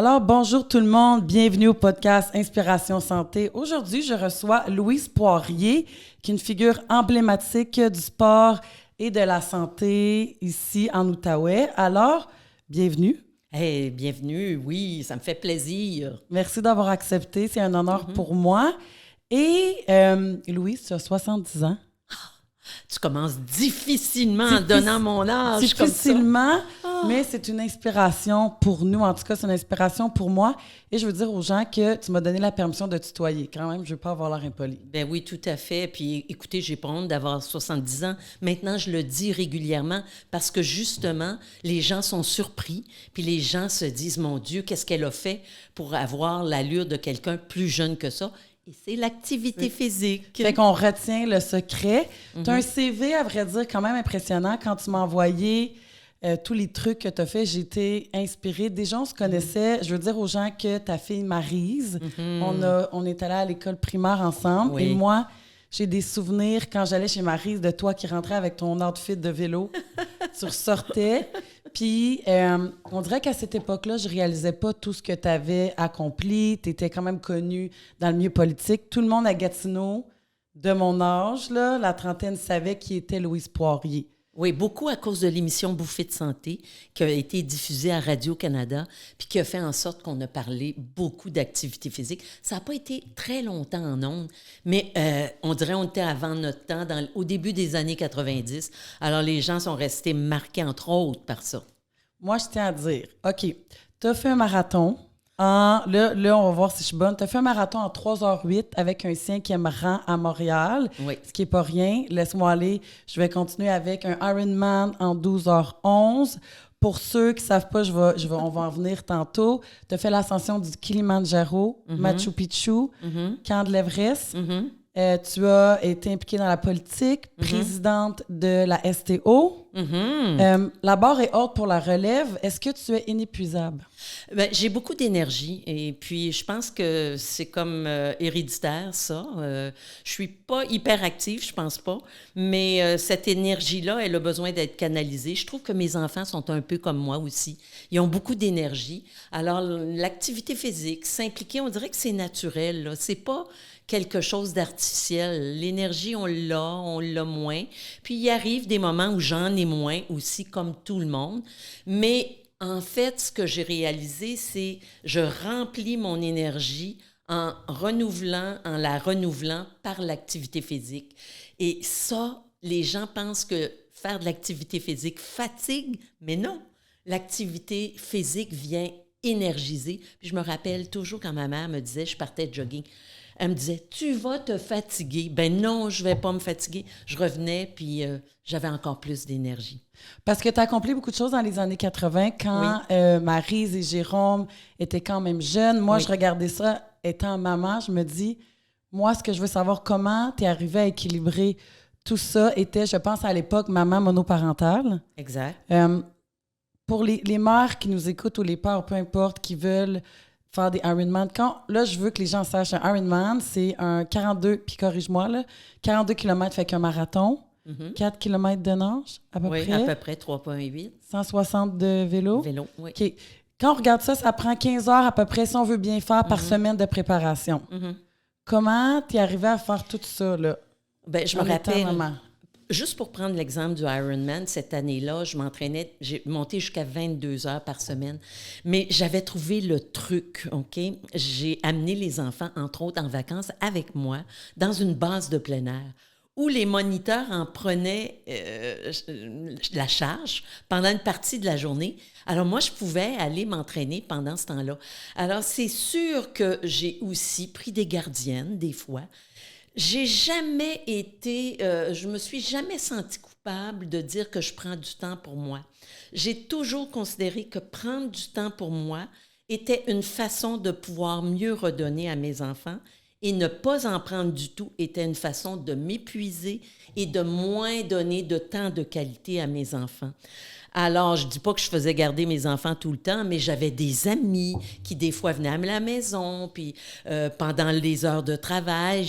Alors, bonjour tout le monde, bienvenue au podcast Inspiration Santé. Aujourd'hui, je reçois Louise Poirier, qui est une figure emblématique du sport et de la santé ici en Outaouais. Alors, bienvenue. Hey, bienvenue, oui, ça me fait plaisir. Merci d'avoir accepté, c'est un honneur pour moi. Et Louise, tu as 70 ans. Tu commences difficilement en donnant mon âge Difficilement, mais c'est une inspiration pour nous. En tout cas, c'est une inspiration pour moi. Et je veux dire aux gens que tu m'as donné la permission de tutoyer. Quand même, je ne veux pas avoir l'air impoli. Ben oui, tout à fait. Puis écoutez, j'ai pas honte d'avoir 70 ans. Maintenant, je le dis régulièrement parce que justement, les gens sont surpris. Puis les gens se disent, mon Dieu, qu'est-ce qu'elle a fait pour avoir l'allure de quelqu'un plus jeune que ça? Et c'est l'activité physique. Fait qu'on retient le secret. Tu as un CV, à vrai dire, quand même impressionnant. Quand tu m'as envoyé tous les trucs que tu as fait, j'ai été inspirée. Déjà, on se connaissait. Je veux dire aux gens que ta fille Maryse, on est allés à l'école primaire ensemble. Oui. Et moi, j'ai des souvenirs quand j'allais chez Maryse de toi qui rentrais avec ton outfit de vélo. Tu ressortais. Puis, on dirait qu'à cette époque-là, je réalisais pas tout ce que tu avais accompli. Tu étais quand même connue dans le milieu politique. Tout le monde à Gatineau, de mon âge, là, la trentaine, savait qui était Louise Poirier. Oui, beaucoup à cause de l'émission Bouffée de santé qui a été diffusée à Radio-Canada puis qui a fait en sorte qu'on a parlé beaucoup d'activité physique. Ça n'a pas été très longtemps en ondes, mais on dirait qu'on était avant notre temps, au début des années 90. Alors, les gens sont restés marqués, entre autres, par ça. Moi, je tiens à dire, OK, tu as fait un marathon. Là, on va voir si je suis bonne. Tu as fait un marathon en 3h08 avec un 5e rang à Montréal, Oui. ce qui n'est pas rien. Laisse-moi aller. Je vais continuer avec un Ironman en 12h11. Pour ceux qui ne savent pas, on va en venir tantôt. Tu as fait l'ascension du Kilimanjaro, Machu Picchu, Camp de l'Everest. Tu as été impliquée dans la politique, présidente de la STO. La barre est haute pour la relève. Est-ce que tu es inépuisable? Ben, j'ai beaucoup d'énergie et puis je pense que c'est comme héréditaire, ça. Je suis pas hyper active, je pense pas, mais cette énergie-là, elle a besoin d'être canalisée. Je trouve que mes enfants sont un peu comme moi aussi. Ils ont beaucoup d'énergie. Alors, l'activité physique, s'impliquer, on dirait que c'est naturel, là. C'est pas quelque chose d'artificiel. L'énergie, on l'a moins. Puis, il arrive des moments où j'en ai moins aussi, comme tout le monde. Mais en fait, ce que j'ai réalisé, c'est je remplis mon énergie en la renouvelant par l'activité physique. Et ça, les gens pensent que faire de l'activité physique fatigue, mais non. L'activité physique vient énergiser. Puis je me rappelle toujours quand ma mère me disait, je partais de jogging, elle me disait, tu vas te fatiguer. Ben non, je vais pas me fatiguer. Je revenais, puis j'avais encore plus d'énergie. Parce que tu as accompli beaucoup de choses dans les années 80 quand Maryse et Jérôme étaient quand même jeunes. Moi, je regardais ça étant maman. Je me dis, moi, ce que je veux savoir, comment tu es arrivée à équilibrer tout ça était, je pense, à l'époque, maman monoparentale. Exact. Pour les mères qui nous écoutent ou les pères, peu importe, qui veulent faire des Ironman. Là, je veux que les gens sachent, un Ironman, c'est un 42, puis corrige-moi, là, 42 km fait qu'un marathon, 4 km de nage, à peu près. Oui, à peu près 3,8. 160 de vélo. Vélo, oui. OK. Quand on regarde ça, ça prend 15 heures à peu près, si on veut bien faire, par semaine de préparation. Comment tu es arrivé à faire tout ça, là? Ben, je me rappelle, juste pour prendre l'exemple du Ironman, cette année-là, je m'entraînais, j'ai monté jusqu'à 22 heures par semaine. Mais j'avais trouvé le truc, OK? J'ai amené les enfants, entre autres, en vacances avec moi, dans une base de plein air, où les moniteurs en prenaient la charge pendant une partie de la journée. Alors, moi, je pouvais aller m'entraîner pendant ce temps-là. Alors, c'est sûr que j'ai aussi pris des gardiennes, des fois. J'ai jamais été, je me suis jamais sentie coupable de dire que je prends du temps pour moi. J'ai toujours considéré que prendre du temps pour moi était une façon de pouvoir mieux redonner à mes enfants et ne pas en prendre du tout était une façon de m'épuiser et de moins donner de temps de qualité à mes enfants. Alors, je dis pas que je faisais garder mes enfants tout le temps, mais j'avais des amis qui, des fois, venaient à la maison. Puis, pendant les heures de travail,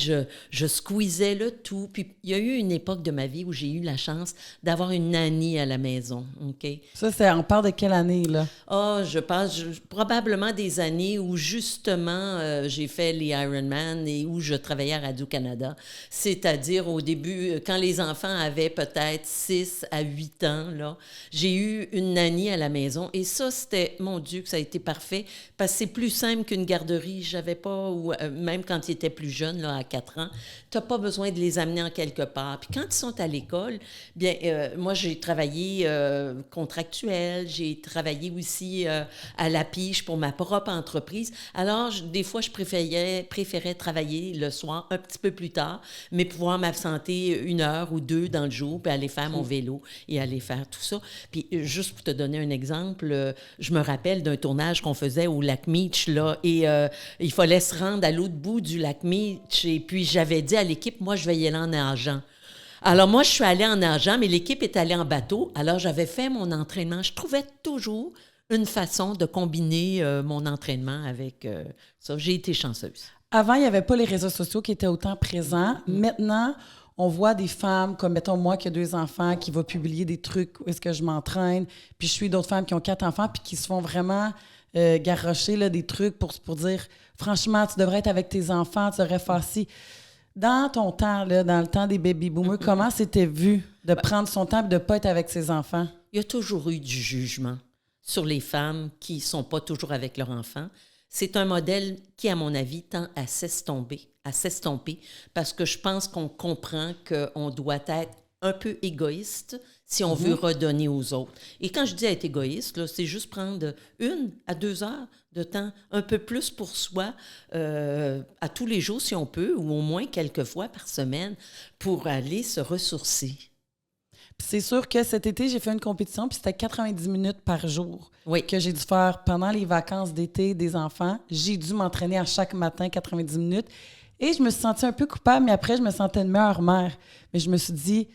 je squeezais le tout. Puis, il y a eu une époque de ma vie où j'ai eu la chance d'avoir une nanny à la maison. OK? Ça, on parle de quelle année, là? Ah, je pense probablement des années où, justement, j'ai fait les Ironman et où je travaillais à Radio-Canada. C'est-à-dire, au début, quand les enfants avaient peut-être 6 à 8 ans, là, j'ai eu une nanny à la maison. Et ça, c'était, mon Dieu, que ça a été parfait, parce que c'est plus simple qu'une garderie. J'avais pas, ou même quand ils étaient plus jeunes, là, à 4 ans, tu n'as pas besoin de les amener en quelque part. Puis quand ils sont à l'école, bien, moi, j'ai travaillé contractuel, j'ai travaillé aussi à la pige pour ma propre entreprise. Alors, des fois, je préférais travailler le soir un petit peu plus tard, mais pouvoir m'absenter 1 heure ou 2 dans le jour, puis aller faire mon vélo et aller faire tout ça. Puis, juste pour te donner un exemple, je me rappelle d'un tournage qu'on faisait au lac Meech, là, et il fallait se rendre à l'autre bout du lac Meech, et puis j'avais dit à l'équipe, moi, je vais y aller en nageant. Alors, moi, je suis allée en nageant, mais l'équipe est allée en bateau. Alors, j'avais fait mon entraînement. Je trouvais toujours une façon de combiner mon entraînement avec ça. J'ai été chanceuse. Avant, il n'y avait pas les réseaux sociaux qui étaient autant présents. Maintenant, on voit des femmes, comme mettons moi qui ai 2 enfants, qui vont publier des trucs où est-ce que je m'entraîne, puis je suis d'autres femmes qui ont 4 enfants, puis qui se font vraiment garrocher là, des trucs pour dire, franchement, tu devrais être avec tes enfants, tu devrais faire ci. Dans ton temps, là, dans le temps des baby-boomers, comment c'était vu de prendre son temps et de ne pas être avec ses enfants? Il y a toujours eu du jugement sur les femmes qui ne sont pas toujours avec leurs enfants. C'est un modèle qui, à mon avis, tend à s'estomper parce que je pense qu'on comprend qu'on doit être un peu égoïste si on veut redonner aux autres. Et quand je dis être égoïste, là, c'est juste prendre 1 à 2 heures de temps, un peu plus pour soi, à tous les jours si on peut, ou au moins quelques fois par semaine, pour aller se ressourcer. Puis c'est sûr que cet été, j'ai fait une compétition, puis c'était 90 minutes par jour que j'ai dû faire pendant les vacances d'été des enfants. J'ai dû m'entraîner à chaque matin 90 minutes. Et je me suis sentie un peu coupable, mais après, je me sentais une meilleure mère. Mais je me suis dit,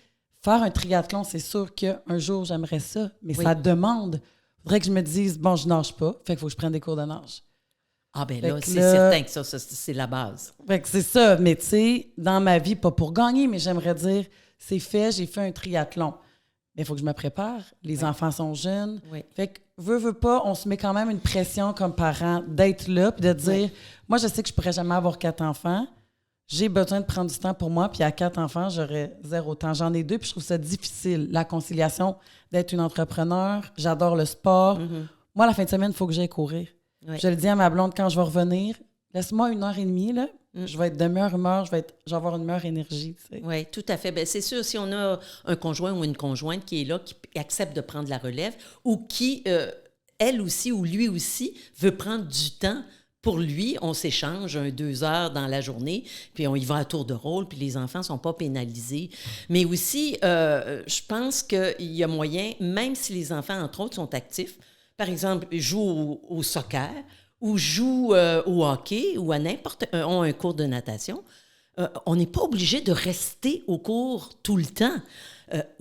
faire un triathlon, c'est sûr qu'un jour, j'aimerais ça, mais ça demande. Il faudrait que je me dise, bon, je nage pas, fait qu'il faut que je prenne des cours de nage. Ah ben là, c'est certain que ça, c'est la base. Fait que c'est ça, mais tu sais, dans ma vie, pas pour gagner, mais j'aimerais dire, c'est fait, j'ai fait un triathlon. Mais il faut que je me prépare. Les enfants sont jeunes. Oui. Fait que, veux pas, on se met quand même une pression comme parents d'être là puis de dire, moi, je sais que je pourrais jamais avoir 4 enfants. J'ai besoin de prendre du temps pour moi, puis à 4 enfants, j'aurais 0 temps. J'en ai 2, puis je trouve ça difficile, la conciliation d'être une entrepreneur. J'adore le sport. Moi, la fin de semaine, il faut que j'aille courir. Je le dis à ma blonde quand je vais revenir, laisse-moi 1h30, là. Je vais être de meilleure humeur, je vais avoir une meilleure énergie. Tu sais. Oui, tout à fait. Bien, c'est sûr, si on a un conjoint ou une conjointe qui est là, qui accepte de prendre la relève, ou qui, elle aussi ou lui aussi, veut prendre du temps pour lui, on s'échange 2 heures dans la journée, puis on y va à tour de rôle, puis les enfants ne sont pas pénalisés. Mais aussi, je pense qu'il y a moyen, même si les enfants, entre autres, sont actifs, par exemple, jouent au soccer, ou jouent au hockey, ou à ont un cours de natation, on n'est pas obligé de rester au cours tout le temps.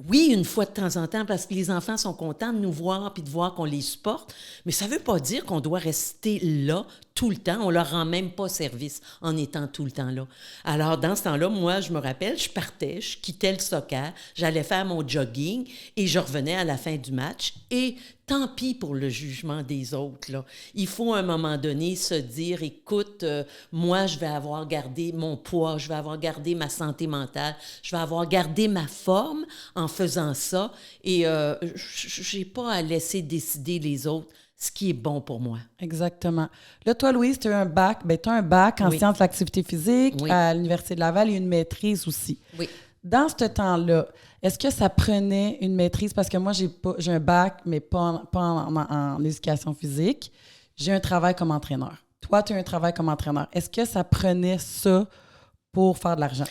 Oui, une fois de temps en temps, parce que les enfants sont contents de nous voir puis de voir qu'on les supporte, mais ça ne veut pas dire qu'on doit rester là tout le temps. On ne leur rend même pas service en étant tout le temps là. Alors, dans ce temps-là, moi, je me rappelle, je partais, je quittais le soccer, j'allais faire mon jogging et je revenais à la fin du match. Et tant pis pour le jugement des autres, là. Il faut à un moment donné se dire, écoute, moi, je vais avoir gardé mon poids, je vais avoir gardé ma santé mentale, je vais avoir gardé ma forme en faisant ça. Et je n'ai pas à laisser décider les autres ce qui est bon pour moi. Exactement. Là, toi, Louise, tu as un bac. Ben, tu as un bac en sciences de l'activité physique à l'Université de Laval et une maîtrise aussi. Oui. Dans ce temps-là, est-ce que ça prenait une maîtrise? Parce que moi, j'ai un bac, mais pas en éducation physique. J'ai un travail comme entraîneur. Toi, tu as un travail comme entraîneur. Est-ce que ça prenait ça pour faire de l'argent?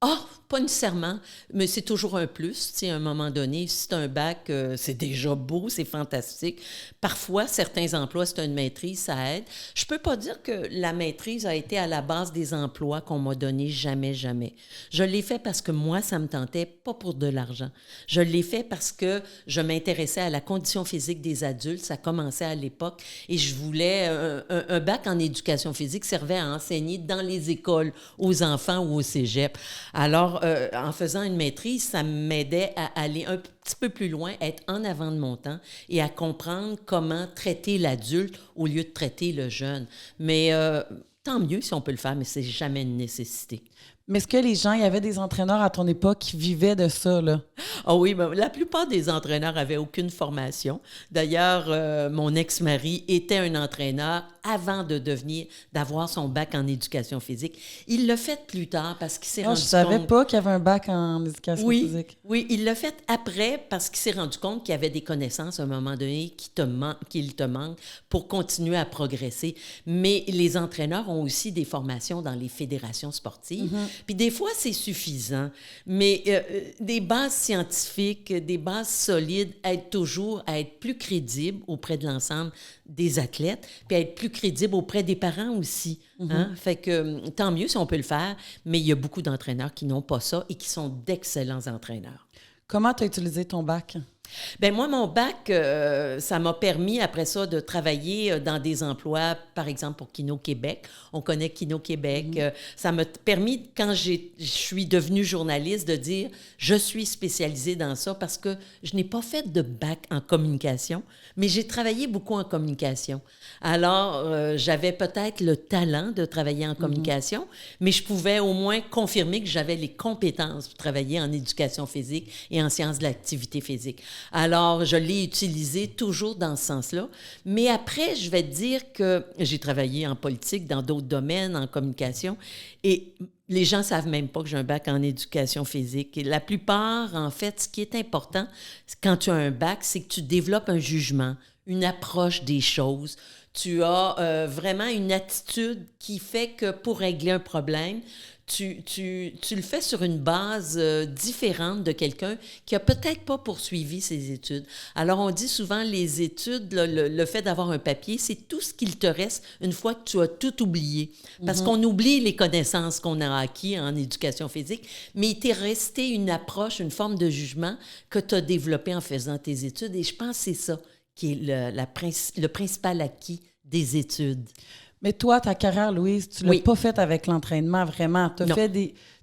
Ah, pas nécessairement, mais c'est toujours un plus. Tu sais, à un moment donné, si tu as un bac, c'est déjà beau, c'est fantastique. Parfois, certains emplois, si tu as une maîtrise, ça aide. Je peux pas dire que la maîtrise a été à la base des emplois qu'on m'a donnés, jamais, jamais. Je l'ai fait parce que moi, ça me tentait, pas pour de l'argent. Je l'ai fait parce que je m'intéressais à la condition physique des adultes. Ça commençait à l'époque et je voulais... un bac en éducation physique servait à enseigner dans les écoles aux enfants ou au cégep. Alors, en faisant une maîtrise, ça m'aidait à aller un petit peu plus loin, être en avant de mon temps et à comprendre comment traiter l'adulte au lieu de traiter le jeune. Mais tant mieux si on peut le faire, mais c'est jamais une nécessité. Mais est-ce que les gens, il y avait des entraîneurs à ton époque qui vivaient de ça, là? Ah oui, ben, la plupart des entraîneurs avaient aucune formation. D'ailleurs, mon ex-mari était un entraîneur avant d'avoir son bac en éducation physique. Il l'a fait plus tard parce qu'il s'est Ah, rendu je savais compte... pas qu'il y avait un bac en éducation Oui, physique. oui, il l'a fait après parce qu'il s'est rendu compte qu'il y avait des connaissances à un moment donné qu'il te manque pour continuer à progresser. Mais les entraîneurs ont aussi des formations dans les fédérations sportives. Puis des fois, c'est suffisant. Mais des bases scientifiques, des bases solides aident toujours à être plus crédible auprès de l'ensemble des athlètes, puis à être plus crédible auprès des parents aussi. Hein? Fait que tant mieux si on peut le faire, mais il y a beaucoup d'entraîneurs qui n'ont pas ça et qui sont d'excellents entraîneurs. Comment tu as utilisé ton bac? Bien, moi, mon bac, ça m'a permis, après ça, de travailler dans des emplois, par exemple, pour Kino Québec. On connaît Kino Québec. Ça m'a permis, quand je suis devenue journaliste, de dire je suis spécialisée dans ça parce que je n'ai pas fait de bac en communication, mais j'ai travaillé beaucoup en communication. Alors, j'avais peut-être le talent de travailler en communication, mais je pouvais au moins confirmer que j'avais les compétences pour travailler en éducation physique et en sciences de l'activité physique. Alors, je l'ai utilisé toujours dans ce sens-là. Mais après, je vais te dire que j'ai travaillé en politique, dans d'autres domaines, en communication, et les gens ne savent même pas que j'ai un bac en éducation physique. Et la plupart, en fait, ce qui est important quand tu as un bac, c'est que tu développes un jugement, une approche des choses. Tu as vraiment une attitude qui fait que pour régler un problème, tu le fais sur une base différente de quelqu'un qui a peut-être pas poursuivi ses études. Alors, on dit souvent, les études, le fait d'avoir un papier, c'est tout ce qu'il te reste une fois que tu as tout oublié. Parce qu'on oublie les connaissances qu'on a acquises en éducation physique, mais il t'est resté une approche, une forme de jugement que tu as développé en faisant tes études. Et je pense que c'est ça qui est le principal acquis des études. Mais toi, ta carrière, Louise, tu ne l'as pas faite avec l'entraînement, vraiment.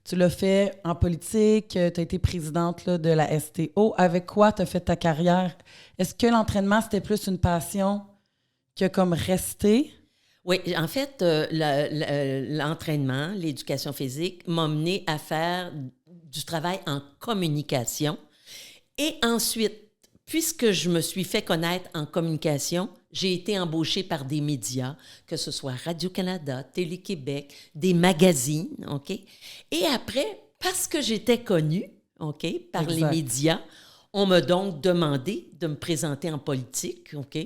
Tu l'as fait en politique, tu as été présidente là, de la STO. Avec quoi tu as fait ta carrière? Est-ce que l'entraînement, c'était plus une passion qui a comme resté? Oui, en fait, l'entraînement, l'éducation physique m'a mené à faire du travail en communication. Et ensuite, puisque je me suis fait connaître en communication, j'ai été embauchée par des médias, que ce soit Radio-Canada, Télé-Québec, des magazines, OK? Et après, parce que j'étais connue, OK, par les médias, on m'a donc demandé de me présenter en politique, OK?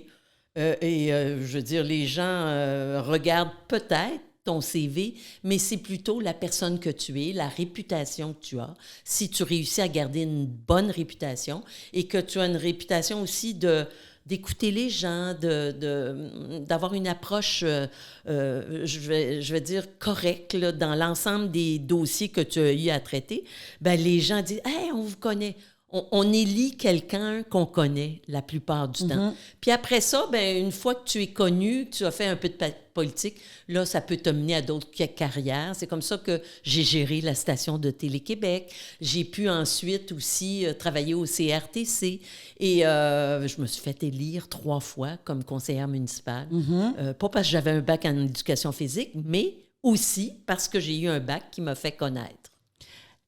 Je veux dire, les gens regardent peut-être ton CV, mais c'est plutôt la personne que tu es, la réputation que tu as. Si tu réussis à garder une bonne réputation et que tu as une réputation aussi d'écouter les gens, d'avoir une approche, je vais dire, correcte là, dans l'ensemble des dossiers que tu as eu à traiter, ben les gens disent « Hey, on vous connaît ». On élit quelqu'un qu'on connaît la plupart du temps. Puis après ça, ben, une fois que tu es connu, que tu as fait un peu de politique, là, ça peut te mener à d'autres carrières. C'est comme ça que j'ai géré la station de Télé-Québec. J'ai pu ensuite aussi travailler au CRTC et je me suis fait élire 3 fois comme conseillère municipale. Pas parce que j'avais un bac en éducation physique, mais aussi parce que j'ai eu un bac qui m'a fait connaître.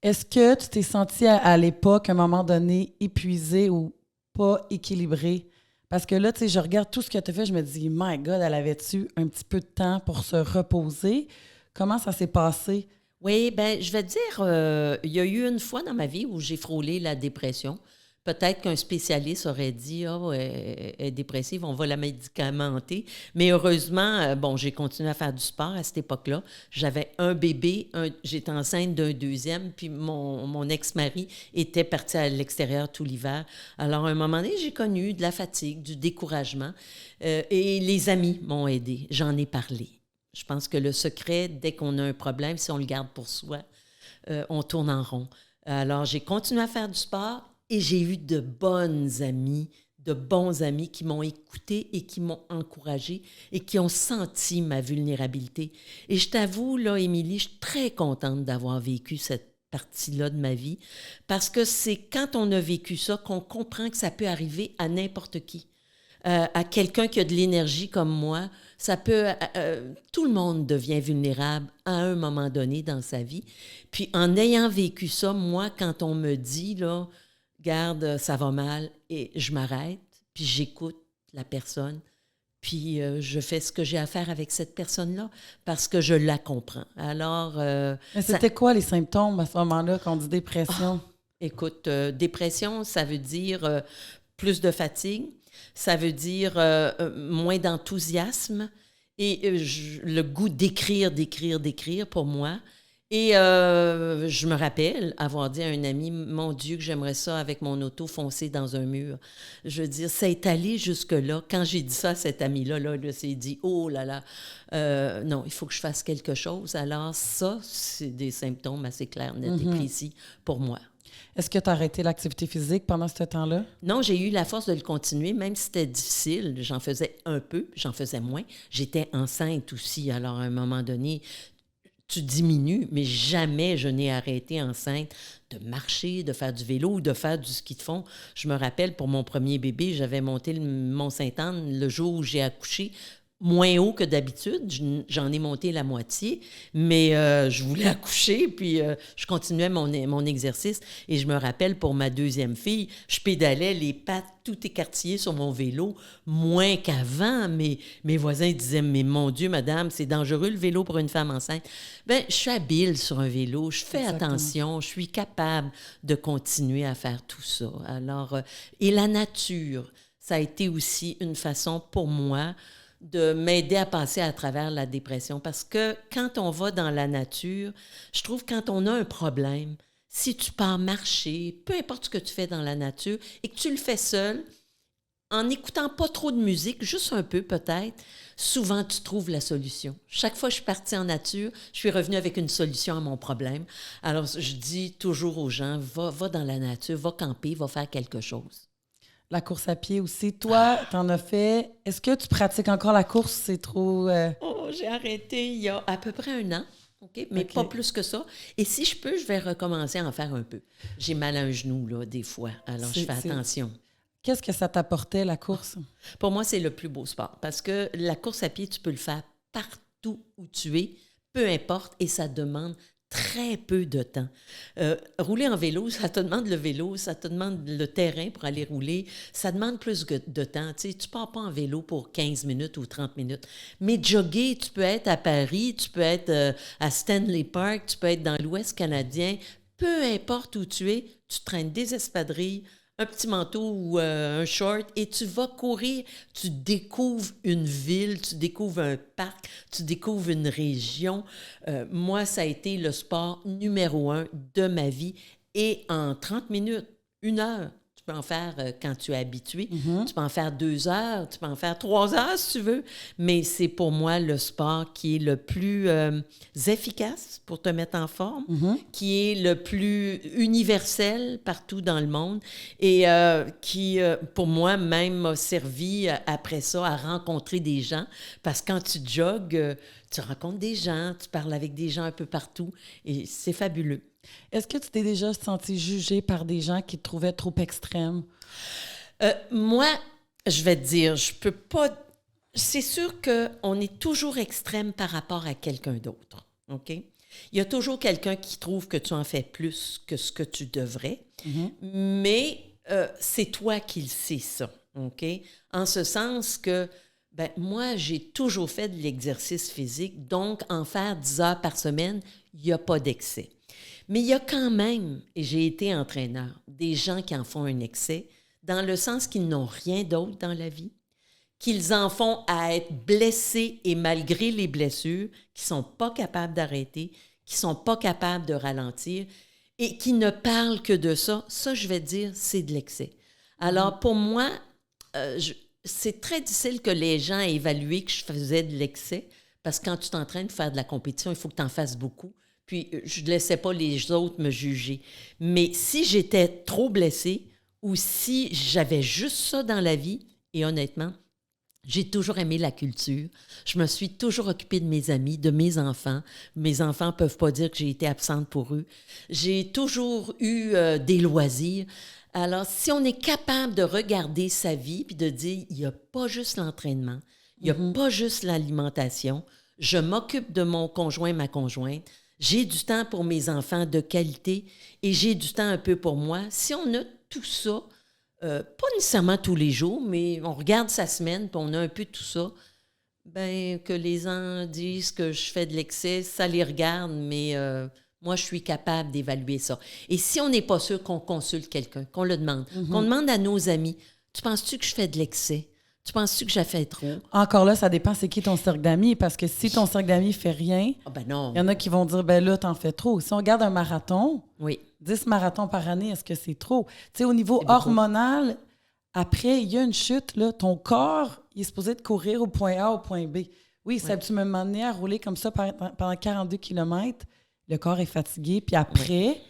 Est-ce que tu t'es sentie à l'époque, à un moment donné, épuisée ou pas équilibrée? Parce que là, tu sais, je regarde tout ce que tu as fait, je me dis, my God, elle avait-tu un petit peu de temps pour se reposer? Comment ça s'est passé? Oui, bien, je vais te dire, il y a eu une fois dans ma vie où j'ai frôlé la dépression peut-être qu'un spécialiste aurait dit « Ah, elle est dépressive, on va la médicamenter. » Mais heureusement, j'ai continué à faire du sport à cette époque-là. J'avais un bébé, j'étais enceinte d'un deuxième, puis mon ex-mari était parti à l'extérieur tout l'hiver. Alors, à un moment donné, j'ai connu de la fatigue, du découragement, et les amis m'ont aidée. J'en ai parlé. Je pense que le secret, dès qu'on a un problème, si on le garde pour soi, on tourne en rond. Alors, j'ai continué à faire du sport et j'ai eu de bons amis qui m'ont écouté et qui m'ont encouragée et qui ont senti ma vulnérabilité. Et je t'avoue, là, Émilie, je suis très contente d'avoir vécu cette partie-là de ma vie parce que c'est quand on a vécu ça qu'on comprend que ça peut arriver à n'importe qui. À quelqu'un qui a de l'énergie comme moi, ça peut... tout le monde devient vulnérable à un moment donné dans sa vie. Puis en ayant vécu ça, moi, quand on me dit, là, garde, ça va mal, et je m'arrête, puis j'écoute la personne, puis je fais ce que j'ai à faire avec cette personne-là parce que je la comprends. Alors... Mais c'était quoi les symptômes à ce moment-là quand on dit dépression? Écoute, dépression, ça veut dire plus de fatigue. Ça veut dire moins d'enthousiasme et le goût d'écrire pour moi. Et je me rappelle avoir dit à un ami, « Mon Dieu, que j'aimerais ça avec mon auto foncer dans un mur. » Je veux dire, ça est allé jusque-là. Quand j'ai dit ça à cet ami-là, il s'est dit, « Oh là là, non, il faut que je fasse quelque chose. » Alors ça, c'est des symptômes assez clairs, nets et précis pour moi. Est-ce que tu as arrêté l'activité physique pendant ce temps-là? Non, j'ai eu la force de le continuer, même si c'était difficile. J'en faisais un peu, j'en faisais moins. J'étais enceinte aussi, alors à un moment donné, tu diminues, mais jamais je n'ai arrêté enceinte de marcher, de faire du vélo ou de faire du ski de fond. Je me rappelle, pour mon premier bébé, j'avais monté le Mont-Sainte-Anne le jour où j'ai accouché, moins haut que d'habitude. J'en ai monté la moitié, mais je voulais accoucher, puis je continuais mon exercice. Et je me rappelle, pour ma deuxième fille, je pédalais les pattes tout écartillées sur mon vélo, moins qu'avant. Mais mes voisins disaient, « Mais mon Dieu, madame, c'est dangereux le vélo pour une femme enceinte. » Bien, je suis habile sur un vélo, je fais attention, je suis capable de continuer à faire tout ça. Alors, et la nature, ça a été aussi une façon pour moi de m'aider à passer à travers la dépression. Parce que quand on va dans la nature, je trouve que quand on a un problème, si tu pars marcher, peu importe ce que tu fais dans la nature, et que tu le fais seul, en n'écoutant pas trop de musique, juste un peu peut-être, souvent tu trouves la solution. Chaque fois que je suis partie en nature, je suis revenue avec une solution à mon problème. Alors je dis toujours aux gens, va dans la nature, va camper, va faire quelque chose. La course à pied aussi. Toi, t'en as fait. Est-ce que tu pratiques encore la course? C'est trop... Oh, j'ai arrêté il y a à peu près 1 an, mais pas plus que ça. Et si je peux, je vais recommencer à en faire un peu. J'ai mal à un genou, là, des fois. Alors, je fais attention. Qu'est-ce que ça t'apportait, la course? Pour moi, c'est le plus beau sport parce que la course à pied, tu peux le faire partout où tu es, peu importe, et ça demande très peu de temps. Rouler en vélo, ça te demande le vélo, ça te demande le terrain pour aller rouler, ça demande plus de temps. Tu sais, tu pars pas en vélo pour 15 minutes ou 30 minutes. Mais jogger, tu peux être à Paris, tu peux être à Stanley Park, tu peux être dans l'Ouest canadien, peu importe où tu es, tu traînes des espadrilles, un petit manteau ou un short et tu vas courir, tu découvres une ville, tu découvres un parc, tu découvres une région. Moi, ça a été le sport numéro 1 de ma vie et en 30 minutes, 1 heure, tu peux en faire quand tu es habitué, tu peux en faire 2 heures, tu peux en faire 3 heures si tu veux, mais c'est pour moi le sport qui est le plus efficace pour te mettre en forme, qui est le plus universel partout dans le monde et qui, pour moi, même m'a servi après ça à rencontrer des gens parce que quand tu jogues, tu rencontres des gens, tu parles avec des gens un peu partout et c'est fabuleux. Est-ce que tu t'es déjà senti jugée par des gens qui te trouvaient trop extrême? Moi, je vais te dire, je peux pas... C'est sûr qu'on est toujours extrême par rapport à quelqu'un d'autre, OK? Il y a toujours quelqu'un qui trouve que tu en fais plus que ce que tu devrais, mais c'est toi qui le sais, ça, OK? En ce sens que, ben, moi, j'ai toujours fait de l'exercice physique, donc en faire 10 heures par semaine, il n'y a pas d'excès. Mais il y a quand même, et j'ai été entraîneur, des gens qui en font un excès, dans le sens qu'ils n'ont rien d'autre dans la vie, qu'ils en font à être blessés et malgré les blessures, qui ne sont pas capables d'arrêter, qui ne sont pas capables de ralentir et qui ne parlent que de ça. Ça, je vais te dire, c'est de l'excès. Alors, pour moi, c'est très difficile que les gens aient évalué que je faisais de l'excès parce que quand tu t'entraînes de faire de la compétition, il faut que tu en fasses beaucoup. Puis, je ne laissais pas les autres me juger. Mais si j'étais trop blessée ou si j'avais juste ça dans la vie, et honnêtement, j'ai toujours aimé la culture. Je me suis toujours occupée de mes amis, de mes enfants. Mes enfants ne peuvent pas dire que j'ai été absente pour eux. J'ai toujours eu des loisirs. Alors, si on est capable de regarder sa vie puis de dire, il n'y a pas juste l'entraînement, il n'y a pas juste l'alimentation, je m'occupe de mon conjoint, ma conjointe, j'ai du temps pour mes enfants de qualité et j'ai du temps un peu pour moi. Si on a tout ça, pas nécessairement tous les jours, mais on regarde sa semaine puis on a un peu tout ça, bien, que les gens disent que je fais de l'excès, ça les regarde, mais moi, je suis capable d'évaluer ça. Et si on n'est pas sûr, qu'on consulte quelqu'un, qu'on le demande, qu'on demande à nos amis, tu penses-tu que je fais de l'excès? Tu penses-tu que j'ai fait trop? Encore là, ça dépend c'est qui ton cercle d'amis, parce que si ton cercle d'amis fait rien, non. Il y en a qui vont dire, ben là, t'en fais trop. Si on regarde un marathon, oui. 10 marathons par année, est-ce que c'est trop? Tu sais, au niveau hormonal, après, il y a une chute, là, ton corps, il est supposé de courir au point A, au point B. Oui, ça tu m'as amené à rouler comme ça pendant 42 km, le corps est fatigué, puis après...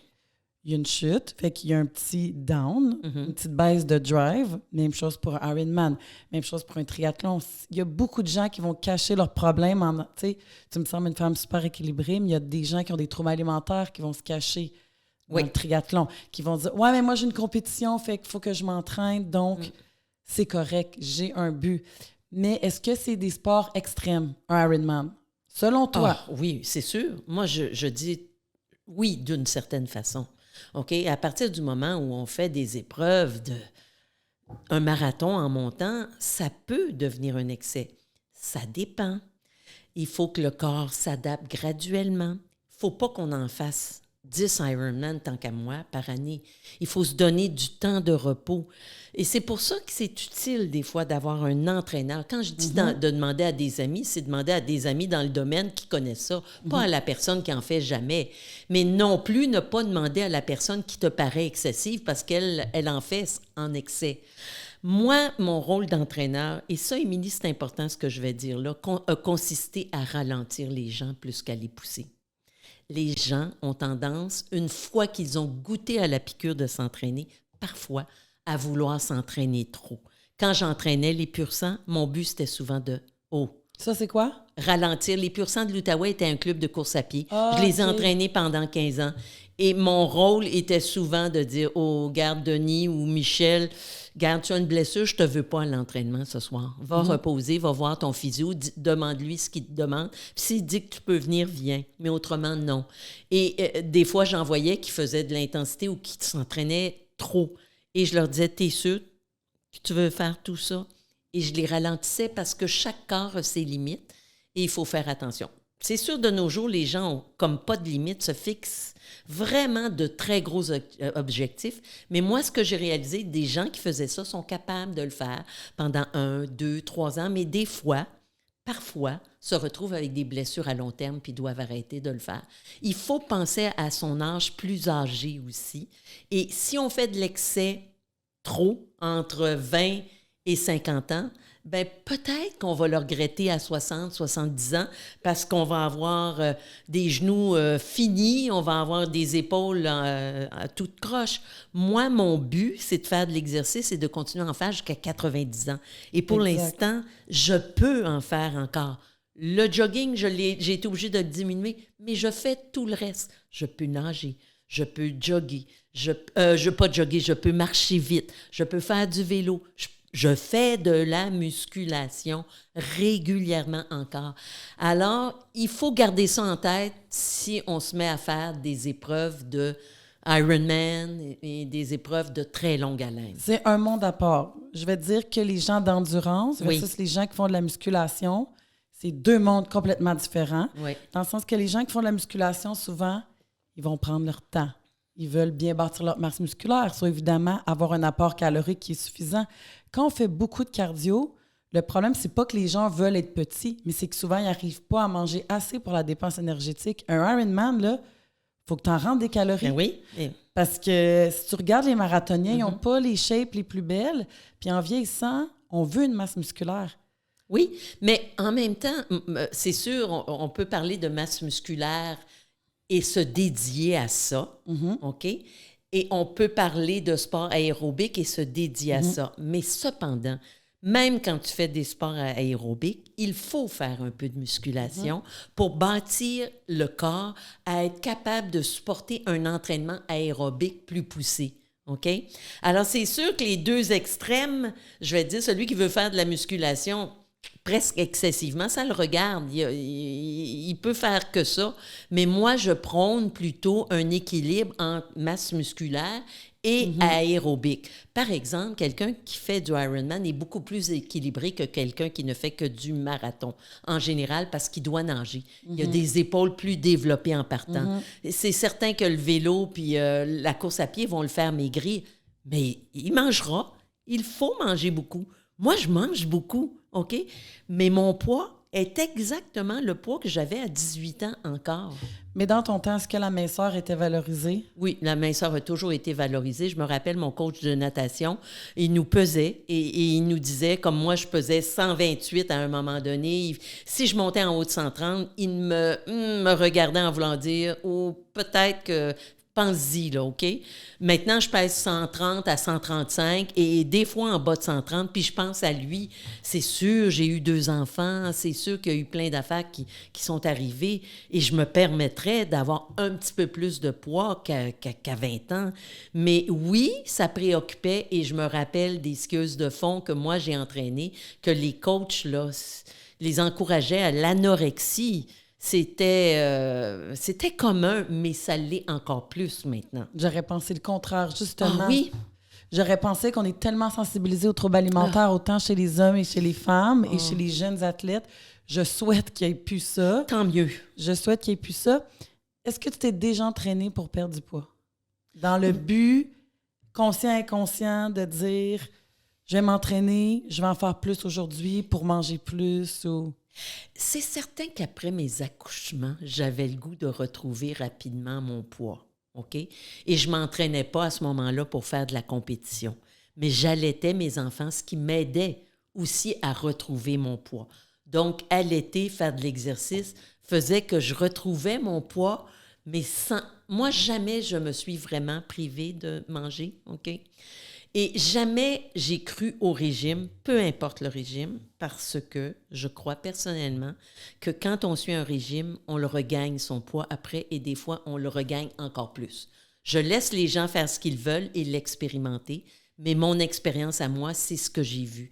Il y a une chute, fait qu'il y a un petit down, une petite baisse de drive. Même chose pour un Ironman, même chose pour un triathlon. Il y a beaucoup de gens qui vont cacher leurs problèmes. Tu me sembles une femme super équilibrée, mais il y a des gens qui ont des troubles alimentaires qui vont se cacher dans le triathlon, qui vont dire « Ouais, mais moi, j'ai une compétition, fait qu'il faut que je m'entraîne, donc c'est correct, j'ai un but. » Mais est-ce que c'est des sports extrêmes, un Ironman? Selon toi? Oui, c'est sûr. Moi, je dis oui d'une certaine façon. OK? À partir du moment où on fait des épreuves un marathon en montant, ça peut devenir un excès. Ça dépend. Il faut que le corps s'adapte graduellement. Il ne faut pas qu'on en fasse 10 Ironman, tant qu'à moi, par année. Il faut se donner du temps de repos. Et c'est pour ça que c'est utile, des fois, d'avoir un entraîneur. Quand je dis de demander à des amis, c'est demander à des amis dans le domaine qui connaissent ça, pas à la personne qui en fait jamais. Mais non plus ne pas demander à la personne qui te paraît excessive parce qu'elle en fait en excès. Moi, mon rôle d'entraîneur, et ça, Émilie, c'est important ce que je vais dire là, a consisté à ralentir les gens plus qu'à les pousser. Les gens ont tendance, une fois qu'ils ont goûté à la piqûre de s'entraîner, parfois à vouloir s'entraîner trop. Quand j'entraînais les pur sang, mon but, c'était souvent de « Oh! » Ça, c'est quoi? Ralentir. Les pur sang de l'Outaouais était un club de course à pied. Je les ai entraînés pendant 15 ans. Et mon rôle était souvent de dire « Oh, garde Denis ou Michel, garde, tu as une blessure, je ne te veux pas à l'entraînement ce soir. Va reposer, va voir ton physio, demande-lui ce qu'il te demande. Puis s'il dit que tu peux venir, viens. Mais autrement, non. » Et des fois, j'en voyais qui faisaient de l'intensité ou qui s'entraînaient trop. Et je leur disais, t'es sûr que tu veux faire tout ça? Et je les ralentissais parce que chaque corps a ses limites et il faut faire attention. C'est sûr, de nos jours, les gens ont comme pas de limites, se fixent vraiment de très gros objectifs. Mais moi, ce que j'ai réalisé, des gens qui faisaient ça sont capables de le faire pendant 1, 2, 3 ans, mais des fois, parfois, se retrouvent avec des blessures à long terme puis doivent arrêter de le faire. Il faut penser à son âge plus âgé aussi. Et si on fait de l'excès trop entre 20 et 50 ans, bien, peut-être qu'on va le regretter à 60, 70 ans parce qu'on va avoir des genoux finis, on va avoir des épaules à toute croche. Moi, mon but, c'est de faire de l'exercice et de continuer à en faire jusqu'à 90 ans. Et pour l'instant, je peux en faire encore. Le jogging, j'ai été obligée de le diminuer, mais je fais tout le reste. Je peux nager, je peux jogger, je peux marcher vite, je peux faire du vélo, je fais de la musculation régulièrement encore. Alors, il faut garder ça en tête si on se met à faire des épreuves de Ironman et des épreuves de très longue haleine. C'est un monde à part. Je vais te dire que les gens d'endurance versus les gens qui font de la musculation, c'est 2 mondes complètement différents. Oui. Dans le sens que les gens qui font de la musculation, souvent, ils vont prendre leur temps. Ils veulent bien bâtir leur masse musculaire, soit évidemment avoir un apport calorique qui est suffisant. Quand on fait beaucoup de cardio, le problème, c'est pas que les gens veulent être petits, mais c'est que souvent, ils n'arrivent pas à manger assez pour la dépense énergétique. Un Ironman, là, faut que tu en rendes des calories. Ben oui. Parce que si tu regardes les marathoniens, ils n'ont pas les shapes les plus belles. Puis en vieillissant, on veut une masse musculaire. Oui, mais en même temps, c'est sûr, on peut parler de masse musculaire et se dédier à ça, OK? Et on peut parler de sport aérobique et se dédier à ça. Mais cependant, même quand tu fais des sports aérobiques, il faut faire un peu de musculation pour bâtir le corps à être capable de supporter un entraînement aérobique plus poussé. OK? Alors, c'est sûr que les deux extrêmes, je vais dire, celui qui veut faire de la musculation presque excessivement, ça le regarde. Il peut faire que ça. Mais moi, je prône plutôt un équilibre entre masse musculaire et aérobique. Par exemple, quelqu'un qui fait du Ironman est beaucoup plus équilibré que quelqu'un qui ne fait que du marathon, en général, parce qu'il doit nager. Il a des épaules plus développées en partant. C'est certain que le vélo puis la course à pied vont le faire maigrir, mais il mangera. Il faut manger beaucoup. Moi, je mange beaucoup, OK? Mais mon poids est exactement le poids que j'avais à 18 ans encore. Mais dans ton temps, est-ce que la minceur était valorisée? Oui, la minceur a toujours été valorisée. Je me rappelle, mon coach de natation, il nous pesait et il nous disait, comme moi, je pesais 128 à un moment donné. Si je montais en haut de 130, il me regardait en voulant dire, ou peut-être que... Pense-y, là, OK? Maintenant, je pèse 130 à 135 et des fois en bas de 130, puis je pense à lui. C'est sûr, j'ai eu 2 enfants, c'est sûr qu'il y a eu plein d'affaires qui sont arrivées et je me permettrais d'avoir un petit peu plus de poids qu'à 20 ans. Mais oui, ça préoccupait et je me rappelle des skieuses de fond que moi, j'ai entraînées, que les coachs, là, les encourageaient à l'anorexie. C'était commun, mais ça l'est encore plus maintenant. J'aurais pensé le contraire, justement. Ah oui? J'aurais pensé qu'on est tellement sensibilisés aux troubles alimentaires, autant chez les hommes et chez les femmes et chez les jeunes athlètes. Je souhaite qu'il n'y ait plus ça. Tant mieux. Je souhaite qu'il n'y ait plus ça. Est-ce que tu t'es déjà entraîné pour perdre du poids? Dans le but, conscient et inconscient, de dire « Je vais m'entraîner, je vais en faire plus aujourd'hui pour manger plus » ou... C'est certain qu'après mes accouchements, j'avais le goût de retrouver rapidement mon poids, OK? Et je ne m'entraînais pas à ce moment-là pour faire de la compétition. Mais j'allaitais mes enfants, ce qui m'aidait aussi à retrouver mon poids. Donc, allaiter, faire de l'exercice, faisait que je retrouvais mon poids, mais sans... Moi, jamais je me suis vraiment privée de manger, OK? Et jamais j'ai cru au régime, peu importe le régime, parce que je crois personnellement que quand on suit un régime, on le regagne son poids après et des fois, on le regagne encore plus. Je laisse les gens faire ce qu'ils veulent et l'expérimenter, mais mon expérience à moi, c'est ce que j'ai vu.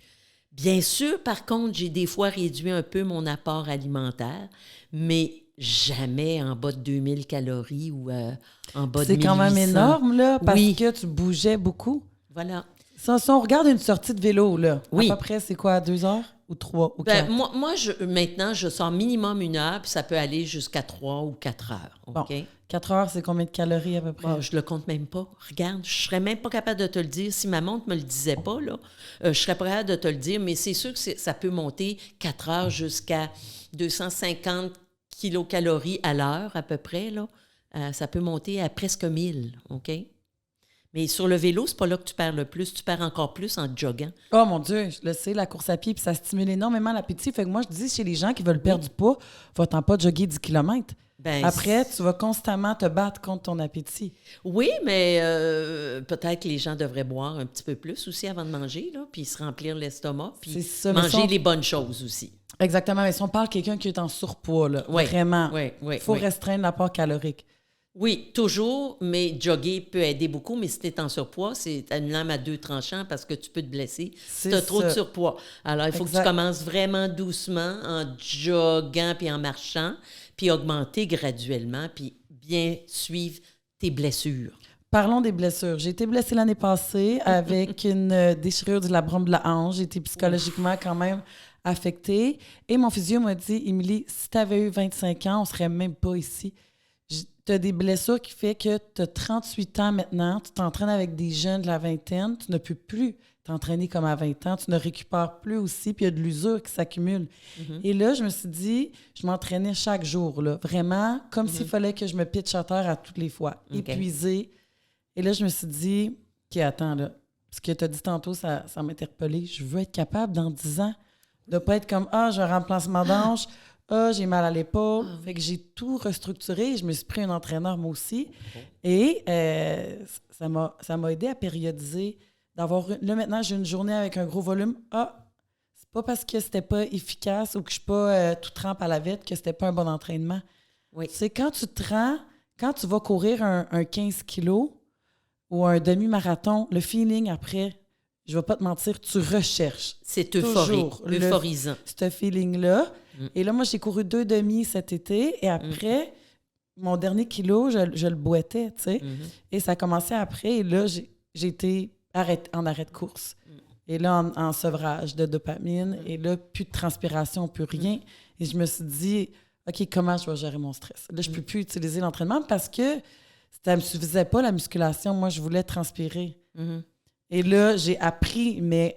Bien sûr, par contre, j'ai des fois réduit un peu mon apport alimentaire, mais jamais en bas de 2000 calories ou en bas de 1800. C'est quand même énorme, là, parce Oui. que tu bougeais beaucoup. Voilà. Si on regarde une sortie de vélo, là, Oui. à peu près, c'est quoi, 2 heures ou 3 ou 4? Moi maintenant, je sors minimum 1 heure, puis ça peut aller jusqu'à 3 ou 4 heures. OK? Bon, 4 heures, c'est combien de calories à peu près? Bon, je le compte même pas. Regarde, je serais même pas capable de te le dire. Si ma montre me le disait pas, là, je serais pas capable de te le dire, mais c'est sûr que ça peut monter 4 heures jusqu'à 250 kilocalories à l'heure à peu près, là. Ça peut monter à presque 1000, OK? Mais sur le vélo, c'est pas là que tu perds le plus. Tu perds encore plus en joguant. Oh mon Dieu, je le sais, la course à pied, puis ça stimule énormément l'appétit. Fait que moi, je dis, chez les gens qui veulent perdre du poids, va-t'en pas jogger 10 km. Après, tu vas constamment te battre contre ton appétit. Oui, mais peut-être que les gens devraient boire un petit peu plus aussi avant de manger, là, puis se remplir l'estomac, puis manger les bonnes choses aussi. Exactement, mais si on parle de quelqu'un qui est en surpoids, là, vraiment, il faut restreindre l'apport calorique. Oui, toujours, mais jogger peut aider beaucoup, mais si tu es en surpoids, c'est une lame à 2 tranchants parce que tu peux te blesser si tu as trop de surpoids. Alors, il faut que tu commences vraiment doucement en joguant puis en marchant, puis augmenter graduellement, puis bien suivre tes blessures. Parlons des blessures. J'ai été blessée l'année passée avec une déchirure du labrum de la hanche. J'ai été psychologiquement quand même affectée. Et mon physio m'a dit, « Émilie, si tu avais eu 25 ans, on serait même pas ici. » tu as des blessures qui fait que tu as 38 ans maintenant, tu t'entraînes avec des jeunes de la vingtaine, tu ne peux plus t'entraîner comme à 20 ans, tu ne récupères plus aussi, puis il y a de l'usure qui s'accumule. Et là, je me suis dit, je m'entraînais chaque jour, là, vraiment, comme s'il fallait que je me pitche à terre à toutes les fois, épuisée. Et là, je me suis dit, OK, attends, là, ce que tu as dit tantôt, ça m'a interpellée. Je veux être capable, dans 10 ans, de ne pas être comme, j'ai un remplacement d'hanche, j'ai mal à l'épaule. Fait que j'ai tout restructuré. Je me suis pris un entraîneur, moi aussi. Et ça m'a aidé à périodiser, là, maintenant, j'ai une journée avec un gros volume. C'est pas parce que c'était pas efficace ou que je suis pas tout trempe à la vite que c'était pas un bon entraînement. Oui. C'est quand tu te rends, quand tu vas courir un 15 kilos ou un demi-marathon, le feeling après, je vais pas te mentir, tu recherches. C'est euphorisant. Ce feeling-là. Et là, moi, j'ai couru 2 demi cet été et après, mon dernier kilo, je le boitais, tu sais. Et ça a commencé après et là, j'ai été en arrêt de course. Et là, en sevrage de dopamine. Et là, plus de transpiration, plus rien. Et je me suis dit, OK, comment je vais gérer mon stress? Là, je peux plus utiliser l'entraînement parce que ça me suffisait pas, la musculation. Moi, je voulais transpirer. Et là, j'ai appris, mais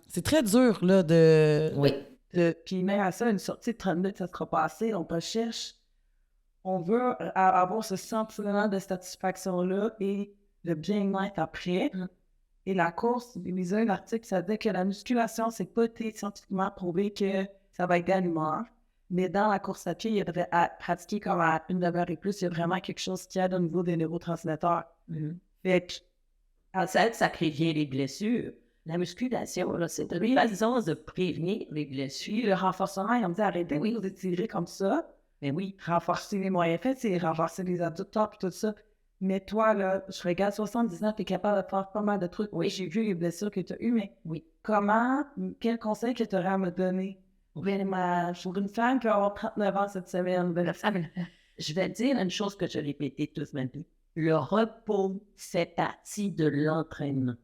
c'est très dur, là, Oui. Puis même à ça, une sortie de 30 minutes, ça sera pas assez. On recherche, on veut avoir ce sentiment de satisfaction-là et le bien-être après. Et la course, j'ai lu un article, ça dit que la musculation, c'est pas été scientifiquement prouvé que ça va être d'humeur. Mais dans la course à pied, il devrait pratiquer comme à 1 heure et plus. Il y a vraiment quelque chose qui aide au niveau des neurotransmetteurs. Fait que, Ça prévient les blessures. La musculation, là, c'est une façon de prévenir les blessures. le renforcement, ils ont dit arrêtez de vous étirer comme ça. Mais oui. Renforcer les moyens faits, c'est renforcer les adducteurs et tout ça. Mais toi, là, je regarde 70 ans, tu es capable de faire pas mal de trucs. Oui, j'ai vu les blessures que tu as eues, mais quel conseil que tu aurais à me donner? Pour une femme qui va avoir 39 ans cette semaine. Je vais te dire une chose que j'ai répétée toute ma vie. Le repos fait partie de l'entraînement.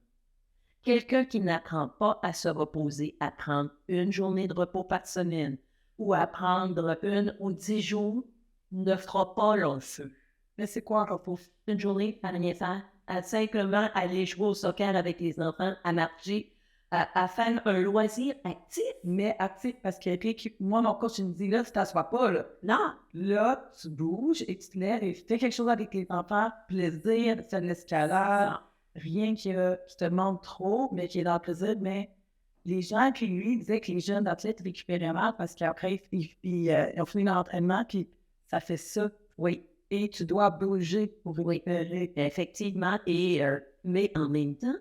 Quelqu'un qui n'apprend pas à se reposer, à prendre une journée de repos par semaine ou à prendre 1 ou 10 jours, ne fera pas long feu. Mais c'est quoi un repos? Une journée à rien faire, à simplement aller jouer au soccer avec les enfants, à marcher, à faire un loisir actif. Mais actif, parce que moi, mon coach, il me dit, là, tu t'assois pas, là. Non. Là, tu bouges et tu te lèves et tu fais quelque chose avec les enfants, plaisir, tu fais de l'escalade, rien qui te demande trop, mais qui est dans le plaisir. Mais les gens qui, lui, disaient que les jeunes athlètes récupéraient mal parce qu'après, ils ont fini l'entraînement, puis ça fait ça. Oui. Et tu dois bouger pour récupérer. Effectivement. Mais en même temps,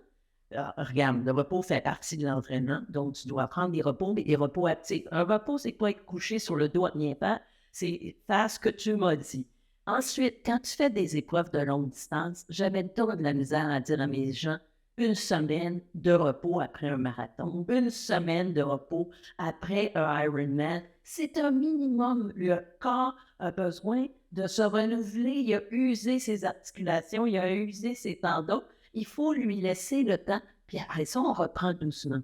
regarde, le repos fait partie de l'entraînement, donc tu dois prendre des repos, mais des repos actifs. Un repos, c'est pas être couché sur le dos à rien faire, c'est faire ce que tu m'as dit. Ensuite, quand tu fais des épreuves de longue distance, j'avais toujours de la misère à dire à mes gens, 1 semaine de repos après un marathon, 1 semaine de repos après un Ironman. C'est un minimum. Le corps a besoin de se renouveler. Il a usé ses articulations, il a usé ses tendons. Il faut lui laisser le temps. Puis après ça, on reprend doucement.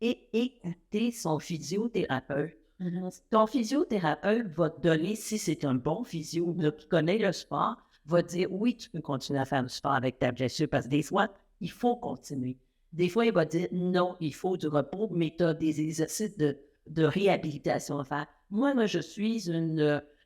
Et écouter son physiothérapeute. Ton physiothérapeute va te donner, si c'est un bon physio qui connaît le sport, va te dire oui, tu peux continuer à faire du sport avec ta blessure parce que des fois, il faut continuer. Des fois, il va dire non, il faut du repos, mais tu as des exercices de réhabilitation à faire. Moi,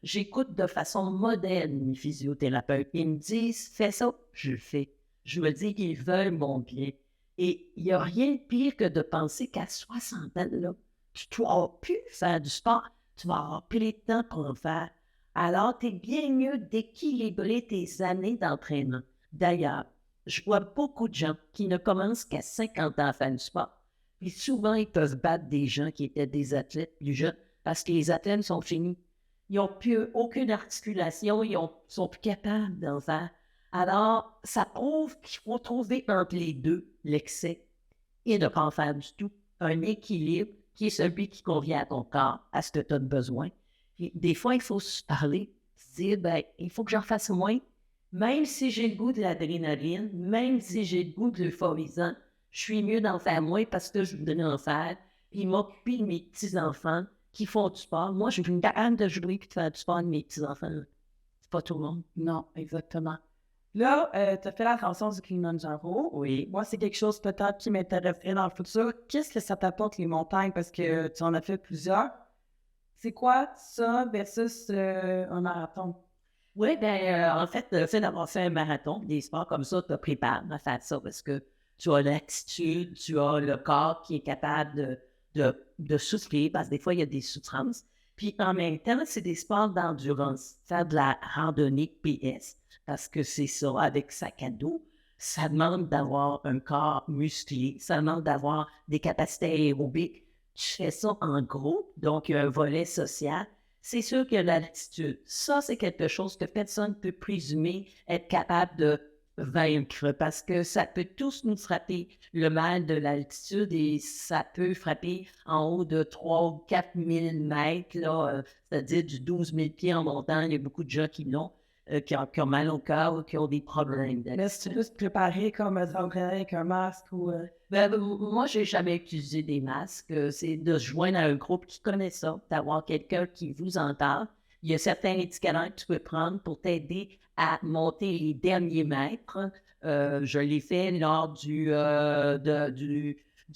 j'écoute de façon moderne mes physiothérapeutes. Ils me disent fais ça, je le fais. Je me dis qu'ils veulent mon bien. Et il n'y a rien de pire que de penser qu'à 60 ans, là, tu ne vas plus faire du sport, tu vas avoir plus le temps pour en faire. Alors, tu es bien mieux d'équilibrer tes années d'entraînement. D'ailleurs, je vois beaucoup de gens qui ne commencent qu'à 50 ans à faire du sport. Et souvent, ils peuvent battre des gens qui étaient des athlètes plus jeunes parce que les athlètes sont finis. Ils n'ont plus aucune articulation, ils sont plus capables d'en faire. Alors, ça prouve qu'il faut trouver entre les deux, l'excès et ne pas en faire du tout. Un équilibre qui est celui qui convient à ton corps, à ce que tu as besoin. Et des fois, il faut se parler, se dire, il faut que j'en fasse moins. Même si j'ai le goût de l'adrénaline, même si j'ai le goût de l'euphorisant, je suis mieux d'en faire moins parce que je voudrais en faire. Puis m'occuper de mes petits-enfants qui font du sport. Moi, je suis une capable de jouer et de faire du sport avec mes petits-enfants. C'est pas tout le monde. Non, exactement. Là, tu as fait l'ascension du Kilimanjaro. Oui. Moi, c'est quelque chose peut-être qui m'intéresserait dans le futur. Qu'est-ce que ça t'apporte, les montagnes? Parce que tu en as fait plusieurs. C'est quoi ça versus un marathon? Oui, bien, en fait, le fait d'avoir fait un marathon, des sports comme ça, te prépare à faire ça parce que tu as l'attitude, tu as le corps qui est capable de souffrir parce que des fois, il y a des souffrances. Puis en même temps, c'est des sports d'endurance, faire de la randonnée PS, parce que c'est ça, avec sac à dos, ça demande d'avoir un corps musclé, ça demande d'avoir des capacités aérobiques. Tu fais ça en groupe, donc il y a un volet social. C'est sûr qu'il y a l'altitude. Ça, c'est quelque chose que personne ne peut présumer être capable de vaincre parce que ça peut tous nous frapper le mal de l'altitude et ça peut frapper en haut de 3 ou 4 000 mètres, là, c'est-à-dire du 12 000 pieds en montagne. Il y a beaucoup de gens qui l'ont, qui ont mal au cœur ou qui ont des problèmes Mais si tu peux se préparer comme s'entraîner avec un masque ou... Moi, j'ai jamais utilisé des masques. C'est de se joindre à un groupe qui connaît ça, d'avoir quelqu'un qui vous entend. Il y a certains médicaments que tu peux prendre pour t'aider à monter les derniers mètres. Je l'ai fait lors du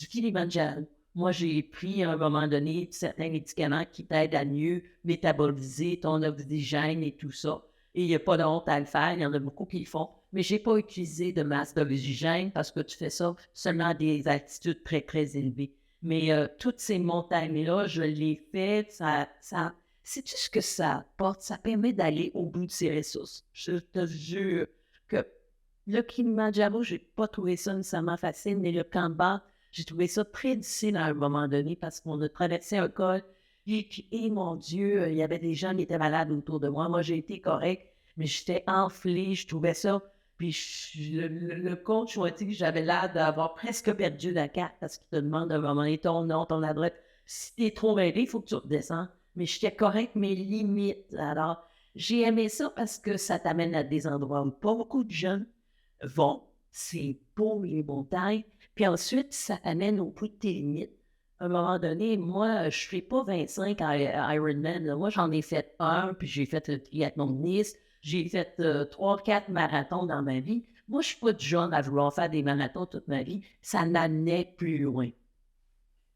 Kilimanjaro. Moi, j'ai pris à un moment donné certains médicaments qui t'aident à mieux métaboliser ton oxygène et tout ça. Et il n'y a pas de honte à le faire, il y en a beaucoup qui le font. Mais je n'ai pas utilisé de masque d'oxygène parce que tu fais ça seulement à des altitudes très, très élevées. Mais toutes ces montagnes-là, je les fais, sais-tu ce que ça apporte? Ça permet d'aller au bout de ses ressources. Je te jure que le Kilimanjaro, je n'ai pas trouvé ça nécessairement facile, mais le Kamba, j'ai trouvé ça très difficile à un moment donné parce qu'on a traversé un col et mon Dieu, il y avait des gens qui étaient malades autour de moi. Moi, j'ai été correct, mais j'étais enflée, je trouvais ça. Puis le coach m'a dit que j'avais l'air d'avoir presque perdu la carte parce qu'il te demande à un moment donné ton nom, ton adresse. Si t'es trop mêlé, il faut que tu redescends. Mais j'étais correct, mes limites. Alors, j'ai aimé ça parce que ça t'amène à des endroits où pas beaucoup de jeunes vont. C'est beau, les montagnes. Puis ensuite, ça t'amène au bout de tes limites. À un moment donné, moi, je ne fais pas 25 Ironman. Là. Moi, j'en ai fait un, puis j'ai fait le triathlon de Nice. J'ai fait 3-4 marathons dans ma vie. Moi, je ne suis pas du genre à vouloir faire des marathons toute ma vie. Ça n'amenait plus loin.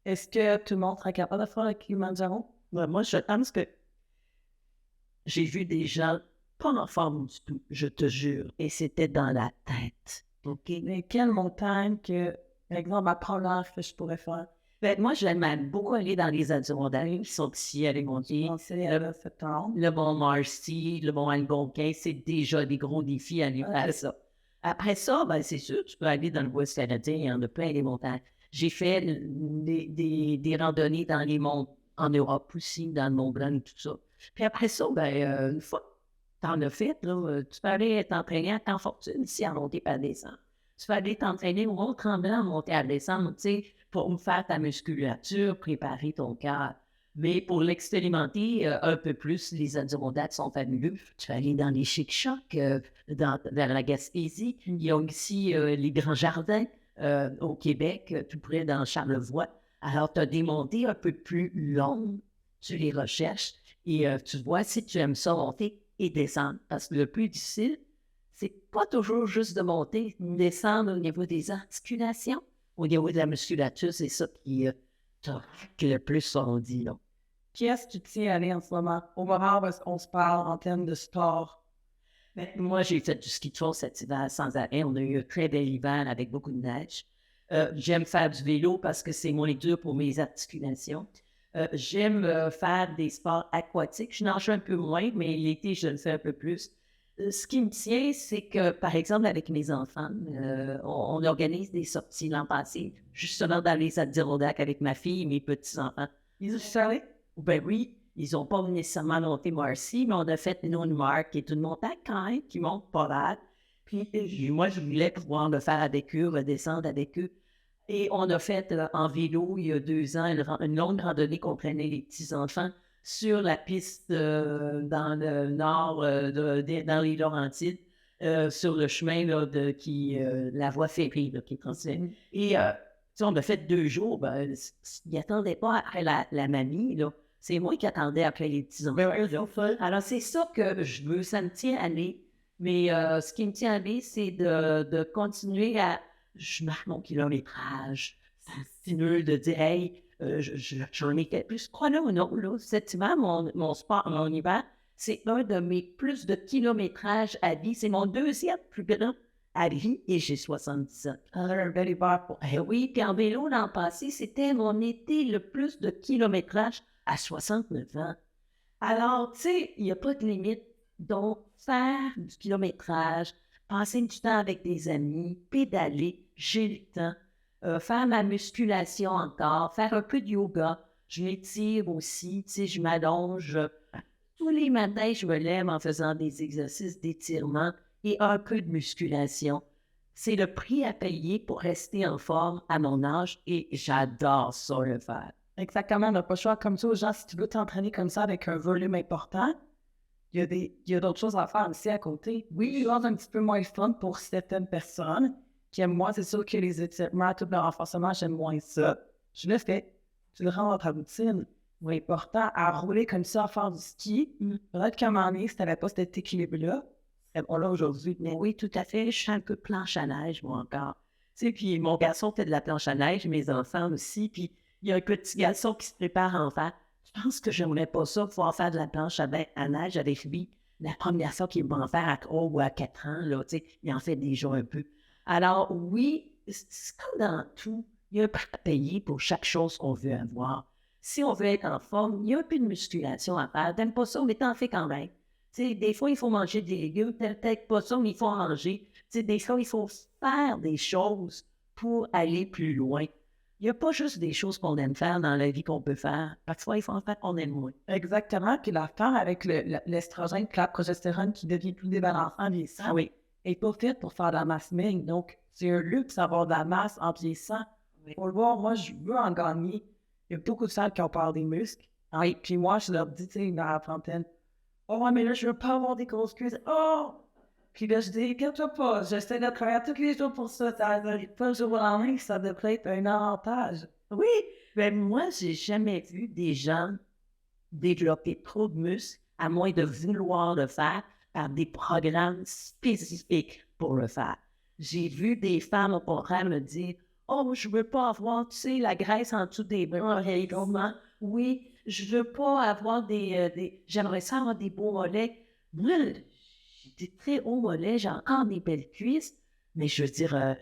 Est-ce que tout le monde serait capable de faire le Kilimanjaro? Moi, je pense que j'ai vu des gens pas en forme du tout, je te jure. Et c'était dans la tête. OK? Mais quelle montagne que, par exemple, ma première que je pourrais faire? Moi, j'aime beaucoup aller dans les Adirondacks qui sont ici à Lémontier. Le Mont Marcy, le Mont Algonquin, c'est déjà des gros défis à aller faire ça. Après ça, c'est sûr, tu peux aller dans le Ouest canadien, il y en a plein des montagnes. J'ai fait des randonnées dans les monts en Europe aussi, dans le Mont Blanc et tout ça. Puis après ça, une fois que tu en as fait, là, tu peux aller t'entraîner à Temps Fortune ici à monter par descendre. Tu peux aller t'entraîner au Mont-Tremblant à monter à descendre, tu sais, pour faire ta musculature, préparer ton cœur. Mais pour l'expérimenter un peu plus, les Adirondacks sont fabuleux. Tu vas aller dans les Chic-Chocs, vers la Gaspésie. Il y a aussi les Grands Jardins au Québec, tout près dans Charlevoix. Alors, tu as des montées un peu plus longues, tu les recherches et tu vois si tu aimes ça monter et descendre. Parce que le plus difficile, c'est pas toujours juste de monter, descendre au niveau des articulations. Au niveau de la musculature, c'est ça qui le plus on dit. Là. Qui est-ce que tu tiens à aller en ce moment? Au moment où on se parle en termes de sport. Moi, j'ai fait du ski de fond cet hiver sans arrêt. On a eu un très bel hiver avec beaucoup de neige. J'aime faire du vélo parce que c'est moins dur pour mes articulations. J'aime faire des sports aquatiques. Je nage un peu moins, mais l'été, je le fais un peu plus. Ce qui me tient, c'est que, par exemple, avec mes enfants, on organise des sorties l'an passé, justement dans les Adirondacks avec ma fille et mes petits-enfants. Ils sont allés? Ben oui, ils n'ont pas nécessairement monté Marcy, mais on a fait Nune-Mark, qui est une montagne quand même, qui monte pas mal. Puis moi, je voulais pouvoir le faire avec eux, redescendre avec eux. Et on a fait en vélo, il y a 2 ans, une longue randonnée qu'on prenait les petits-enfants sur la piste dans le nord, dans les Laurentides, sur le chemin là, la voie ferrée là, qui est transférée. Et on a fait 2 jours, ils n'attendaient pas après la mamie, là. C'est moi qui attendais après les 10 ans. Alors, c'est ça que je veux. Ça me tient à nez. Mais ce qui me tient à nez, c'est de continuer à... Je marque mon kilométrage. Ça me stimule de dire, hey, j'en ai fait plus. Crois-le ou non, là, cet hiver, mon sport, mon hiver, c'est un de mes plus de kilométrage à vie. C'est mon deuxième plus grand à vie et j'ai 77. Un bel hiver pour Oui, puis en vélo, l'an passé, c'était mon été le plus de kilométrage à 69 ans. Alors, tu sais, il n'y a pas de limite. Donc, faire du kilométrage, passer du temps avec des amis, pédaler, j'ai le temps, faire ma musculation encore, faire un peu de yoga, je m'étire aussi, tu sais, je m'allonge. Tous les matins, je me lève en faisant des exercices d'étirement et un peu de musculation. C'est le prix à payer pour rester en forme à mon âge et j'adore ça le faire. Exactement, on n'a pas le choix. Comme ça, aux gens, si tu veux t'entraîner comme ça avec un volume important, il y a d'autres choses à faire aussi à côté. Oui, je pense un petit peu moins fun pour certaines personnes qui aiment moins. C'est sûr que les étirements, tout le renforcement, j'aime moins ça. Je le fais. Tu le rends dans ta routine. Oui, important à rouler comme ça, à faire du ski. Peut-être qu'à un moment donné, si tu n'avais pas cet équilibre-là, on l'a aujourd'hui. Mais oui, tout à fait. Je suis un peu planche à neige, moi, encore. Tu sais, puis mon garçon fait de la planche à neige, mes enfants aussi, puis il y a un petit garçon qui se prépare à en faire. Je pense que j'aimerais pas ça, pouvoir faire de la planche à neige avec lui. La première fois qu'il va en faire à 3 ou à 4 ans, là, tu sais, il en fait déjà un peu. Alors, oui, c'est comme dans tout. Il y a un prix à payer pour chaque chose qu'on veut avoir. Si on veut être en forme, il y a un peu de musculation à faire. T'aimes pas ça, mais t'en fais quand même. Tu sais, des fois, il faut manger des légumes, peut-être pas ça, mais il faut en manger. Tu sais, des fois, il faut faire des choses pour aller plus loin. Il n'y a pas juste des choses qu'on aime faire dans la vie qu'on peut faire. Parfois, il faut en faire qu'on aime moins. Exactement. Puis l'affaire avec l'estrogène et la progestérone qui devient plus débalancé en vieillissant, Oui. n'est pas faite pour faire de la masse maigre. Donc, c'est un luxe d'avoir de la masse en vieillissant. Oui. Pour le voir, moi, je veux en gagner. Il y a beaucoup de salles qui ont peur des muscles. Oui. Puis moi, je leur dis, tu sais, dans la trentaine, oh, ouais, mais là, je veux pas avoir des grosses cuisses. Oh! Puis là, je dis, inquiète-toi pas, j'essaie de travailler tous les jours pour ça. Ça n'arrive pas le jour au lendemain, ça devrait être un avantage. Oui, mais moi, j'ai jamais vu des gens développer trop de muscles, à moins de vouloir le faire par des programmes spécifiques pour le faire. J'ai vu des femmes au contraire me dire, oh, je veux pas avoir, tu sais, la graisse en dessous des bras régulièrement. Oui, je veux pas avoir j'aimerais ça avoir des beaux mollets. Moi, j'ai des très hauts mollets, j'ai encore des belles cuisses, mais je veux dire,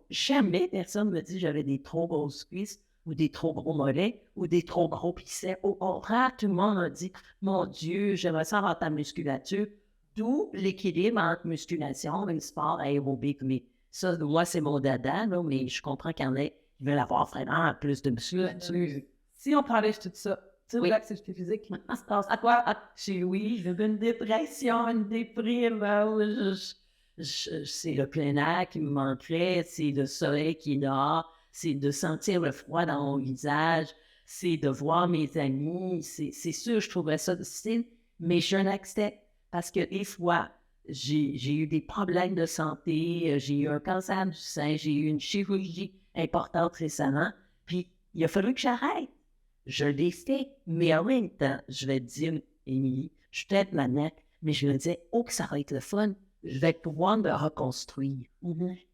jamais personne me dit que j'avais des trop grosses cuisses ou des trop gros mollets ou des trop gros pissets. Au contraire, tout le monde a dit, mon Dieu, j'aimerais ça avoir ta musculature. D'où l'équilibre entre musculation et sport aérobique. Mais ça, moi, c'est mon dada, là, mais je comprends qu'il y en a qui veulent avoir vraiment plus de musculature. Si on t'enlève tout ça, tu sais, Oui. l'activité physique, Ça se passe à quoi? Chez oui, j'ai une dépression, une déprime. C'est le plein air qui me manquerait, c'est le soleil qui est dehors, c'est de sentir le froid dans mon visage, c'est de voir mes amis. C'est sûr, je trouverais ça difficile, mais je l'accepte parce que des fois, j'ai eu des problèmes de santé, j'ai eu un cancer du sein, j'ai eu une chirurgie importante récemment, puis il a fallu que j'arrête. Je l'ai fait, mais en même temps, je vais te dire, Émilie, je suis peut-être manette, mais je me disais, oh, que ça va être le fun, je vais pouvoir me reconstruire.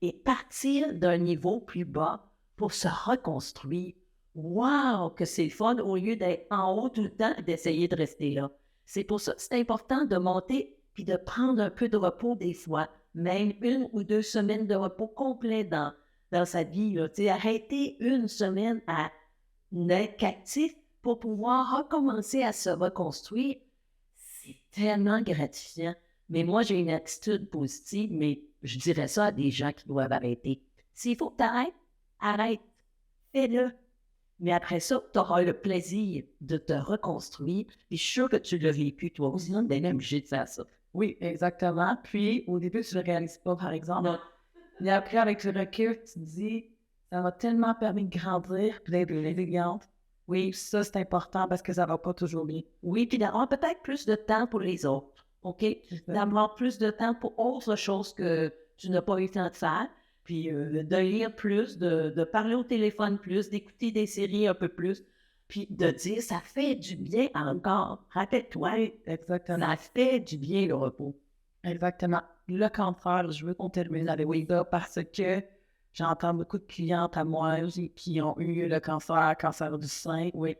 Et partir d'un niveau plus bas pour se reconstruire. Wow, que c'est le fun au lieu d'être en haut tout le temps et d'essayer de rester là. C'est pour ça, c'est important de monter puis de prendre un peu de repos des fois, même 1 ou 2 semaines de repos complet dans sa vie. Là. Arrêter 1 semaine à n'être actif pour pouvoir recommencer à se reconstruire, c'est tellement gratifiant. Mais moi, j'ai une attitude positive, mais je dirais ça à des gens qui doivent arrêter. S'il faut que tu arrêtes, arrête. Fais-le. Mais après ça, tu auras le plaisir de te reconstruire. Et je suis sûre que tu l'as vécu, toi aussi, on est même obligé de faire ça. Oui, exactement. Puis, au début, tu ne le réalises pas, par exemple. Non. Et après, avec le recul, tu te dis, ça m'a tellement permis de grandir, puis d'être résiliente. Oui, ça, c'est important parce que ça ne va pas toujours bien. Oui, puis d'avoir peut-être plus de temps pour les autres, OK? D'avoir plus de temps pour autre chose que tu n'as pas eu le temps de faire. Puis de lire plus, de parler au téléphone plus, d'écouter des séries un peu plus. Puis de dire, ça fait du bien encore. Rappelle-toi, Exactement. ça fait du bien le repos. Exactement. Le cancer, je veux qu'on termine avec ça parce que j'entends beaucoup de clientes à moi qui ont eu le cancer du sein. Oui.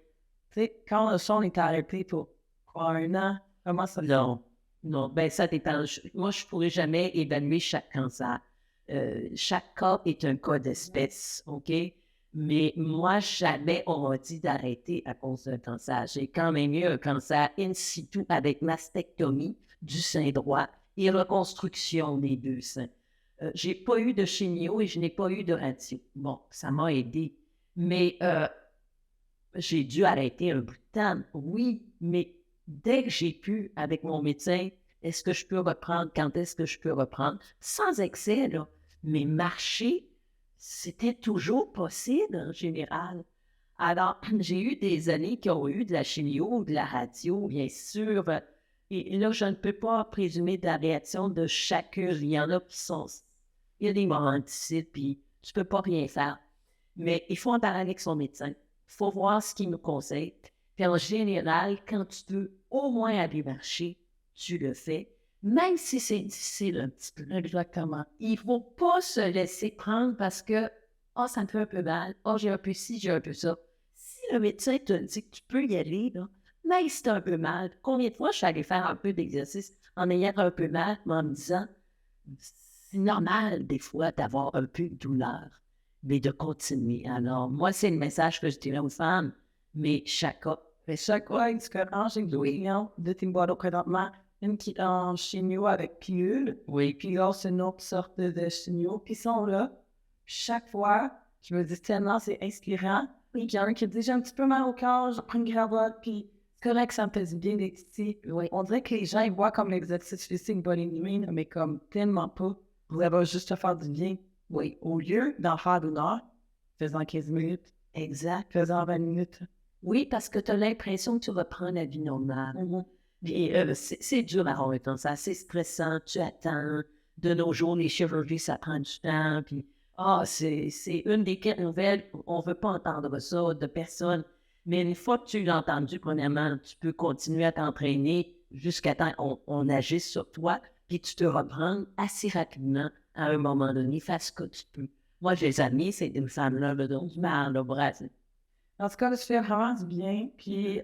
Tu sais, quand le son est arrêté pour quoi, 1 an, comment ça se fait? Non, non, ben ça dépend. Moi, je ne pourrais jamais évaluer chaque cancer. Chaque cas est un cas d'espèce, OK? Mais moi, jamais on m'a dit d'arrêter à cause d'un cancer. J'ai quand même eu un cancer in situ avec mastectomie du sein droit et reconstruction des 2 seins. J'ai pas eu de chimio et je n'ai pas eu de radio. Bon, ça m'a aidé. Mais j'ai dû arrêter un bout de temps, oui, mais dès que j'ai pu, avec mon médecin, est-ce que je peux reprendre, quand est-ce que je peux reprendre, sans excès, là. Mais marcher, c'était toujours possible en général. Alors, j'ai eu des amis qui ont eu de la chimio, de la radio, bien sûr. Et là, je ne peux pas présumer de la réaction de chacun. Il y en a qui sont... Il y a des moments difficiles, puis tu peux pas rien faire. Mais il faut en parler avec son médecin. Il faut voir ce qu'il nous conseille. Puis en général, quand tu veux au moins aller marcher, tu le fais, même si c'est difficile un petit peu. Exactement. Il ne faut pas se laisser prendre parce que « Ah, ça me fait un peu mal. Ah, j'ai un peu ci, j'ai un peu ça. » Si le médecin te dit que tu peux y aller, là, même si tu as un peu mal, combien de fois je suis allée faire un peu d'exercice en ayant un peu mal, mais en me disant « C'est normal des fois d'avoir un peu de douleur. » Mais de continuer. Alors, moi, c'est le message que je dirais aux femmes, mais chaque cas. Mais chaque fois, est-ce que j'ai deux clients de tes boîtes présentement, une qui est en chimio avec pilule, Oui. puis l'autre, c'est une autre sorte de chimio, puis ils sont là. Chaque fois, je me dis tellement, c'est inspirant. Puis il y en a un qui dit, j'ai un petit peu mal au corps, je prends une gravotte, puis c'est correct, ça me fait du bien d'être ici. Oui. On dirait que les gens, ils voient comme l'exercice physique body nuit, mais comme tellement pas. Vous avez juste te faire du bien. Oui. Au lieu d'en faire 1 heure, faisant 15 minutes, Exact. faisant 20 minutes. Oui, parce que tu as l'impression que tu reprends la vie normale. Puis c'est dur à avoir un cancer, c'est stressant, tu attends. De nos jours, les chirurgies, ça prend du temps. Puis, c'est une des pires nouvelles. On ne veut pas entendre ça de personne. Mais une fois que tu l'as entendu, premièrement, tu peux continuer à t'entraîner jusqu'à temps qu'on agisse sur toi, puis tu te reprends assez rapidement à un moment donné, fais ce que tu peux. Moi, j'ai des amis, c'est une femme-là, le don du mal, le bras. En tout cas, je fais vraiment du bien. Puis,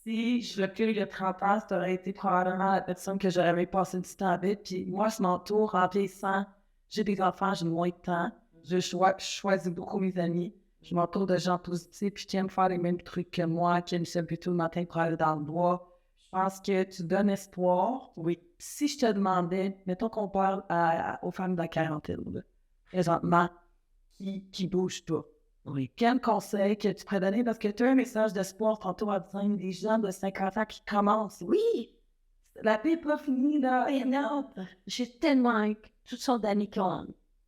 si je recule de 30 ans, ça aurait été probablement la personne que j'aurais aimé passer du temps avec. Puis, moi, je m'entoure en vieillissant. J'ai des enfants, j'ai moins de temps. Je choisis beaucoup mes amis. Je m'entoure de gens positifs, puis qui aiment faire les mêmes trucs que moi, qui aiment se lever tout le matin pour aller dans le bois. Je pense que tu donnes espoir. Oui. Si je te demandais, mettons qu'on parle aux femmes de la quarantaine, là, présentement, qui bougent pas. Oui. Quel conseil que tu pourrais donner? Parce que tu as un message d'espoir tantôt à dire des gens de 50 ans qui commencent. Oui, La vie n'est pas finie, là. et non, j'ai tellement eu toutes sortes d'amis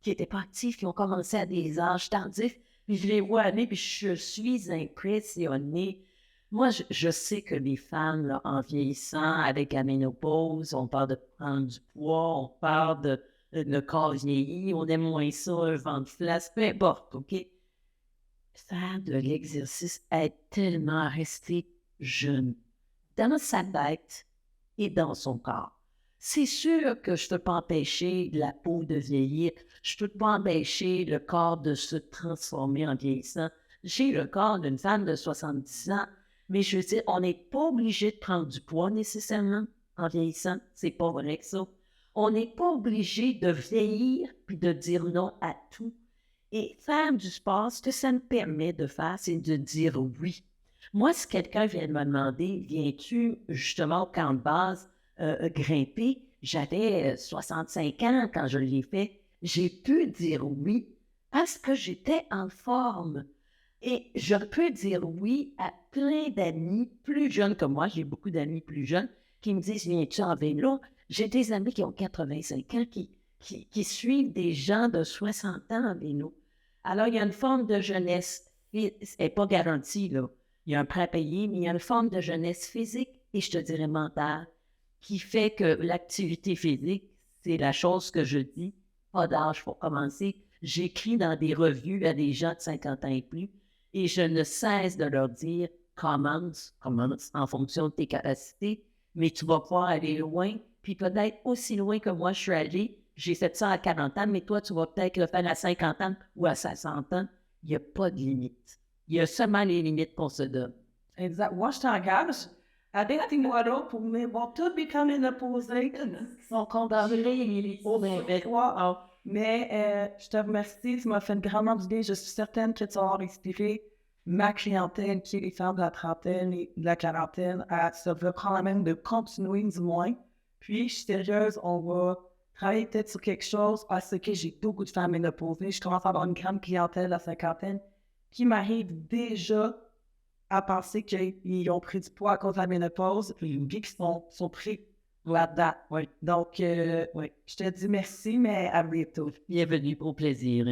qui étaient pas actifs, qui ont commencé à des âges tardifs, puis je les vois aller, puis je suis impressionnée. Moi, je sais que les femmes, là, en vieillissant, avec la ménopause, on parle de prendre du poids, on parle de le corps vieilli, on aime moins ça, un ventre flasque, peu importe, OK? Faire de l'exercice aide tellement à rester jeune dans sa tête et dans son corps. C'est sûr que je ne peux pas empêcher la peau de vieillir, je ne peux pas empêcher le corps de se transformer en vieillissant. J'ai le corps d'une femme de 70 ans, mais je veux dire, on n'est pas obligé de prendre du poids nécessairement en vieillissant. C'est pas vrai que ça. On n'est pas obligé de vieillir puis de dire non à tout. Et faire du sport, ce que ça me permet de faire, c'est de dire oui. Moi, si quelqu'un vient de me demander, viens-tu justement au camp de base grimper? J'avais 65 ans quand je l'ai fait. J'ai pu dire oui parce que j'étais en forme. Et je peux dire oui à plein d'amis plus jeunes que moi. J'ai beaucoup d'amis plus jeunes qui me disent, viens-tu en vélo? J'ai des amis qui ont 85 ans qui suivent des gens de 60 ans en vélo. Alors, il y a une forme de jeunesse. Elle n'est pas garantie, là. Il y a un prêt à payer, mais il y a une forme de jeunesse physique et je te dirais mentale qui fait que l'activité physique, c'est la chose que je dis. Pas d'âge pour commencer. J'écris dans des revues à des gens de 50 ans et plus. Et je ne cesse de leur dire, commence en fonction de tes capacités, mais tu vas pouvoir aller loin, puis peut-être aussi loin que moi je suis allée. J'ai fait ça à 40 ans, mais toi, tu vas peut-être le faire à 50 ans ou à 60 ans. Il n'y a pas de limite. Il y a seulement les limites qu'on se donne. Exact. Moi, je t'engage. Aidez-moi là pour me voir tout become opposés. Ils sont condamnés, Mais je te remercie. Ça m'a fait grandement du bien. Je suis certaine que tu vas avoir inspiré ma clientèle, qui est les femmes de la trentaine et de la quarantaine, à se reprendre même de continuer du moins. Puis, je suis sérieuse, on va travailler peut-être sur quelque chose parce que j'ai beaucoup de femmes ménopausées. Je commence à avoir une grande clientèle à la cinquantaine qui m'arrive déjà à penser qu'ils ont pris du poids à cause de la ménopause, puis qu'ils sont pris là-dedans. Oui. Donc, je te dis merci, mais à bientôt. Bienvenue, au plaisir.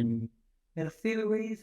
Merci, Louise.